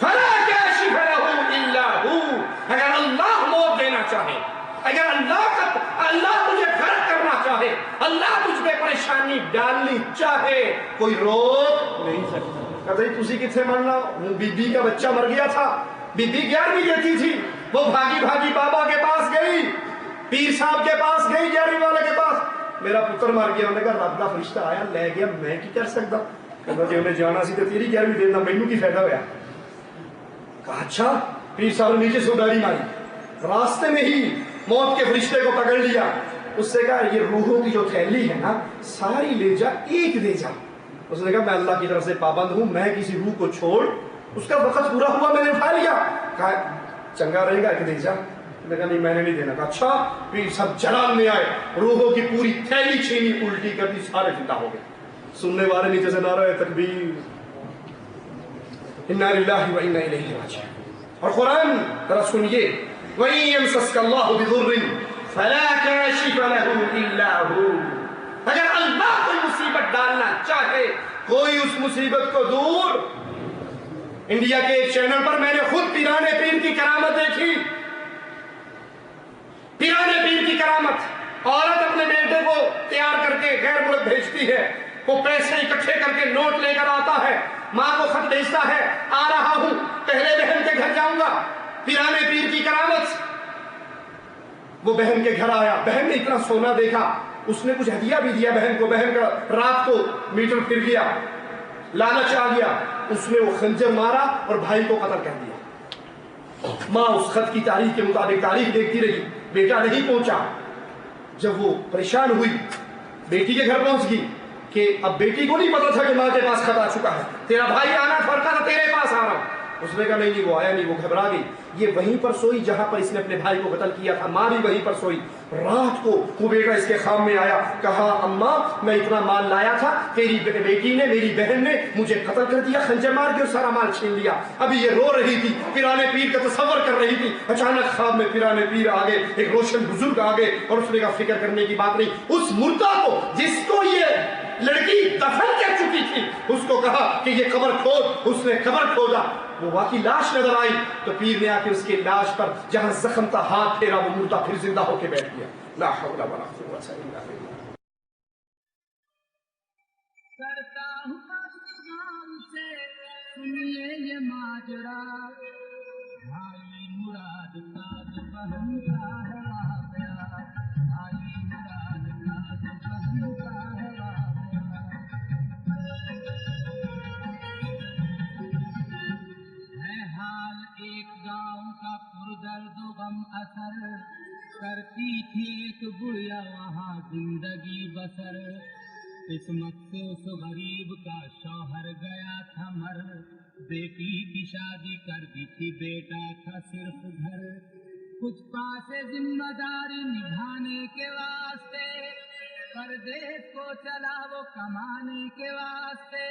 فَلَا كَاشِفَ لَهُ إِلَّا هُوَ، اگر اللہ موت دینا چاہے، اگر اللہ تجھے غرق کرنا چاہے، اللہ تجھ پہ پریشانی ڈالنی چاہے، کوئی روک نہیں سکتا۔ کہتے ہیں تسی کتنے مرنا؟ بی بی کا بچہ مر گیا تھا، بی بی 11ویں دیتی تھی، وہ بھاگی بھاگی بابا کے پاس گئی، پیر صاحب کے پاس گئی، 11ویں والے کے پاس، میرا پتر مر گیا۔ انہوں نے کہا رب کا فرشتہ آیا لے گیا، میں کی کر سکتا؟ کہتا جی انہیں جانا سی تو تیری 11ویں دینا، مینوں کی فائدہ ہوا؟ کہا اچھا۔ پیر صاحب نے نیچے سے اڈاری ماری، راستے میں ہی موت کے فرشتے کو پکڑ لیا، اس سے کہا یہ روحوں کی جو تھیلی ہے نا ساری لے جا، ایک دے جا۔ اس نے کہا میں اللہ کی طرف سے پابند ہوں، میں کسی روح کو چھوڑ، اس کا وقت پورا ہوا میں نے اٹھا لیا۔ کہا چنگا رہے گا کہ دے جا؟ میں کہا نہیں میں نے نہیں دینا۔ کہا اچھا۔ پھر سب جلال میں آئے، روحوں کی پوری تھیلی چھینی، الٹی کر دی، سارے زندہ ہو گئے۔ سننے والے نیچے سے نعرہ تکبیر، انا للہ و انا الیہ راجعون۔ اور قرآن ذرا سنیے، وَإِن يَمْسَسْكَ اللَّهُ بِضُرٍّ فَلَا كَاشِفَ لَهُ إِلَّا هُوَ، اگر اللہ کوئی مصیبت ڈالنا چاہے کوئی اس مصیبت کو دور۔ انڈیا کے ایک چینل پر میں نے خود پیرانے پیر کی کرامت دیکھی، پیرانے پیر کی کرامت۔ عورت اپنے بیٹے کو تیار کر کے غیر ملک بھیجتی ہے، وہ پیسے اکٹھے کر کے نوٹ لے کر آتا ہے، ماں کو خط بھیجتا ہے آ رہا ہوں پہلے بہن کے گھر جاؤں گا، پیرانے پیر کی کرامت۔ وہ بہن کے گھر آیا، بہن نے اتنا سونا دیکھا، اس نے کچھ ہدیہ بھی دیا بہن کو، بہن کا رات کو میٹر پھر گیا، لالچ آ گیا، اس نے وہ خنجر مارا اور بھائی کو قتل کر دیا۔ ماں اس خط کی تاریخ کے مطابق تاریخ دیکھتی رہی، بیٹا نہیں پہنچا۔ جب وہ پریشان ہوئی بیٹی کے گھر پہنچ گئی کہ اب بیٹی کو نہیں پتا تھا کہ ماں کے پاس خط آ چکا ہے، تیرا بھائی آنا تھا اور کہا تیرے پاس آ رہا ہوں۔ اس نے کہا نہیں وہ آیا نہیں، وہ گھبرا گئی۔ یہ وہیں پر سوئی جہاں پر اس نے اپنے بھائی کو قتل کیا تھا، ماں بھی وہیں پر سوئی۔ رات کو وہ بیٹا اس کے خواب میں آیا، کہا اماں میں اتنا مال لایا تھا، تیری بیٹی نے میری بہن نے مجھے قتل کر دیا، خنجر مار کے اور سارا مال چھین لیا۔ ابھی یہ رو رہی تھی، پیرانے پیر کا تصور کر رہی تھی، اچانک خواب میں پیرانے پیر آ گئے، ایک روشن بزرگ آ گئے، اور اس نے کہا فکر کرنے کی بات نہیں، اس مردہ کو جس کو یہ لڑکی دفن کر چکی تھی اس کو کہا کہ یہ قبر کھود۔ اس نے قبر کھودا، وہ واقعی لاش نظر آئی، تو پیر نے آ کے اس کے لاش پر جہاں زخم تھا ہاتھ پھیرا، وہ مردہ پھر زندہ ہو کے بیٹھ گیا۔ لا حول ولا قوت الا باللہ۔ کرتا ہوں غم سے سنیے یہ ماجرا، بھائی مراد کا بہن کا ہے واقعہ، بھائی مراد کا بہن کا ہے واقعہ۔ ہے حال ایک گاؤں کا پردرد و غم اثر، کرتی تھی ایک بڑھیا وہاں زندگی بسر، قسمت سے اس غریب کا شوہر گیا تھا مر، بیٹی کی شادی کر دی تھی بیٹا تھا صرف گھر، کچھ پاسے ذمہ داری نبھانے کے واسطے، پردیس کو چلا وہ کمانے کے واسطے،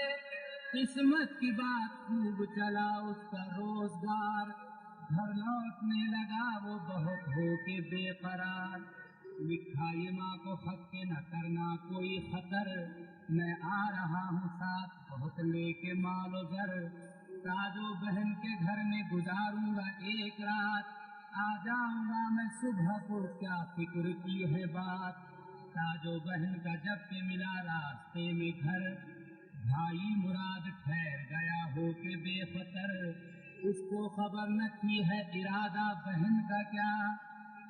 قسمت کی بات خوب چلا اس کا روزگار، گھر لوٹنے لگا وہ بہت ہو کے بے قرار، لکھا یہ ماں کو خط کے نہ کرنا کوئی خطر، میں آ رہا ہوں ساتھ بہت لے کے مال و زر، تاجو بہن کے گھر میں گزاروں گا ایک رات، آ جاؤں گا میں صبح کو کیا فکر کی ہے بات، تاجو بہن کا جب کہ ملا راستے میں گھر، بھائی مراد ٹھہر گیا ہو کے بے خطر، اس کو خبر نہ تھی ہے ارادہ بہن کا کیا،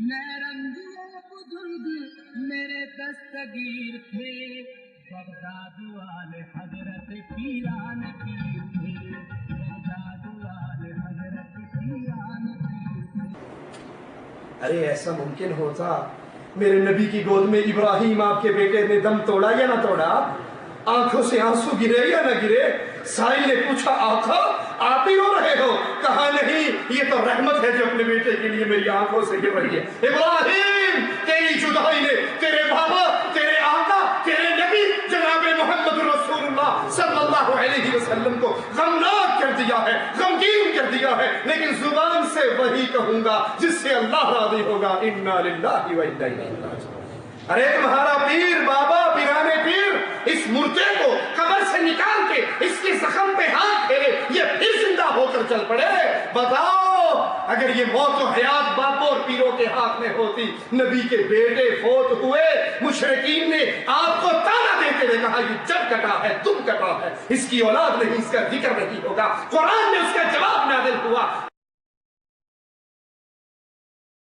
میں رنجو بزرگ میرے دستگیر تھے بغداد والے حضرت پیران پیر تھے بغداد والے حضرت پیران پیر تھے. ارے ایسا ممکن ہوتا میرے نبی کی گود میں ابراہیم آپ کے بیٹے نے دم توڑا یا نہ توڑا؟ آنکھوں سے آنسو گرے یا نہ گرے؟ سائل نے پوچھا آقا آپ ہی رو رہے ہو؟ کہا نہیں، یہ تو رحمت ہے جو اپنے بیٹے کے لیے میری آنکھوں سے گر رہی ہے. ابراہیم تیری جدائی نے تیرے بابا، تیرے آقا، تیرے نبی جناب محمد رسول اللہ صلی اللہ علیہ وسلم کو غمناک کر دیا ہے، غمگین کر دیا ہے، لیکن زبان سے وہی کہوں گا جس سے اللہ راضی ہوگا. انا للہ و انا الیہ راجعون. ارے تمہارا پیر بابا پیرانے پیر اس مردے کو قبر سے نکال کے اس کے زخم پہ ہاتھ پھیرے، یہ پھر زندہ ہو کر چل پڑے. بتاؤ اگر یہ موت و حیات باپوں اور پیروں کے ہاتھ میں ہوتی، نبی کے بیٹے فوت ہوئے، مشرکین نے آپ کو تانا دیتے ہوئے کہا یہ جب کٹا ہے تم کٹا ہے، اس کی اولاد نہیں، اس کا ذکر نہیں ہوگا. قرآن میں اس کا جواب نازل ہوا.